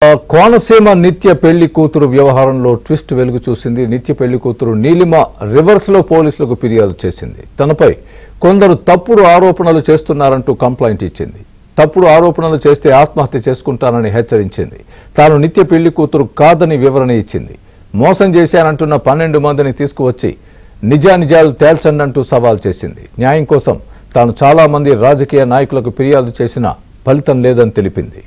కోనసీమ నిత్య పెళ్లి కూతురు వ్యవహారంలో ట్విస్ట్ వెలుగు చూసింది. నిత్య పెళ్లి కూతురు నీలిమ రివర్స్ లో పోలీసులకు ఫిర్యాదు చేసింది. తనపై కొందరు తప్పుడు ఆరోపణలు చేస్తున్నారంటూ కంప్లైంట్ ఇచ్చింది. తప్పుడు ఆరోపణలు చేస్తే ఆత్మహత్య చేసుకుంటానని హెచ్చరించింది. తాను నిత్య పెళ్లి కూతురు కాదని వివరణ ఇచ్చింది. మోసం చేశానంటున్న 12 మందిని తీసుకువచ్చి నిజానిజాలు తేల్చండంటూ సవాల్ చేసింది. న్యాయం కోసం తాను చాలా మంది రాజకీయ నాయకులకు ఫిర్యాదు చేసినా ఫలితం లేదని తెలిపింది.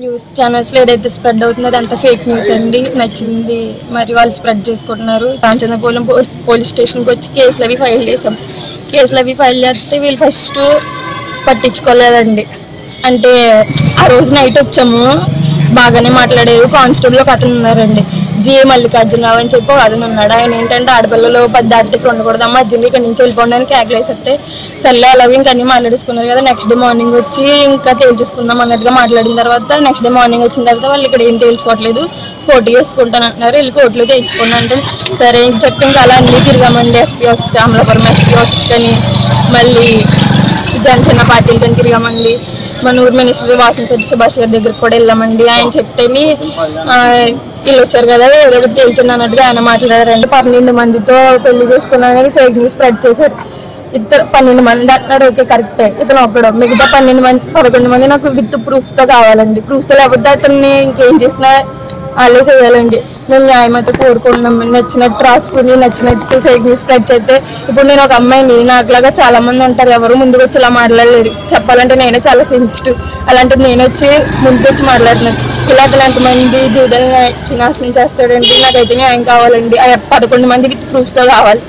న్యూస్ ఛానల్స్లో ఏదైతే స్ప్రెడ్ అవుతుందో అదంతా ఫేక్ న్యూస్ అండి. నచ్చింది మరి వాళ్ళు స్ప్రెడ్ చేసుకుంటున్నారు. కాంచనపాలెం పోలీస్ స్టేషన్కి వచ్చి కేసులు అవి ఫైల్ చేసాం. కేసులు అవి ఫైల్ చేస్తే వీళ్ళు ఫస్ట్ పట్టించుకోలేదండి. అంటే ఆ రోజు నైట్ వచ్చాము, బాగానే మాట్లాడారు. కానిస్టేబుల్ ఒక అతను ఉన్నారండి, జిఏ మల్లికార్జునరావు అని చెప్పి అతను ఉన్నాడు. ఆయన ఏంటంటే ఆడపిల్లలు 10 దాటితే ఇక్కడ ఉండకూడదమ్మా, అర్జునుడు ఇక్కడ నుంచి వెళ్ళిపోవడానికి క్యాకులేసేస్తే సర్లే అలాగే ఇంకా అన్నీ మాట్లాడేసుకున్నారు కదా. నెక్స్ట్ డే మార్నింగ్ వచ్చి ఇంకా తేల్చేసుకుందాం అన్నట్టుగా మాట్లాడిన తర్వాత నెక్స్ట్ డే మార్నింగ్ వచ్చిన తర్వాత వాళ్ళు ఇక్కడ ఏం తేల్చుకోవట్లేదు, కోర్టు చేసుకుంటాను అంటున్నారు. వెళ్ళి కోర్టులో తేల్చుకున్నా అంటే సరే చెప్పి ఇంకా అలా అన్నీ తిరిగామండి. ఎస్పీ ఆఫీస్కి, అమలాపురం ఎస్పీ ఆఫీస్ కానీ, మళ్ళీ జనసేన పార్టీలు కానీ తిరిగామండి. మన ఊరు మినిస్టర్ వాసనశెట్టి సుభాష్ గారి దగ్గరికి కూడా వెళ్ళామండి. ఆయన చెప్తేని వీళ్ళు వచ్చారు కదా ఏదో ఒకటి తేల్చండి అన్నట్టుగా ఆయన మాట్లాడారండి. 12 మందితో పెళ్లి చేసుకున్నారని ఫేక్ న్యూస్ స్ప్రెడ్ చేశారు. ఇద్దరు 12 మంది అంటున్నాడు, ఓకే కరెక్టే, ఇతను ఒకడు. మిగతా 11 మంది నాకు విత్ ప్రూఫ్స్తో కావాలండి. ప్రూఫ్స్తో లేకపోతే అతన్ని ఇంకేం చేసినా వాళ్ళే చేయాలండి. నేను న్యాయం అయితే కోరుకుంటున్నాం. నచ్చినట్టు రాసుకుని నచ్చినట్టు ఫేక్ న్యూస్ స్ప్రెడ్ చేస్తే ఇప్పుడు నేను ఒక అమ్మాయిని, నాకులాగా చాలా మంది ఉంటారు, ఎవరు ముందుకు వచ్చి ఇలా మాట్లాడలేరు. చెప్పాలంటే నేనే చాలా సెన్సిటివ్, అలాంటిది నేను వచ్చి ముందుకు వచ్చి మాట్లాడినాను. ఇలా ఎంతమంది జీవితాన్ని నాశనం చేస్తాడండి. నాకైతే న్యాయం కావాలండి. 11 మంది విత్ ప్రూఫ్స్తో కావాలి.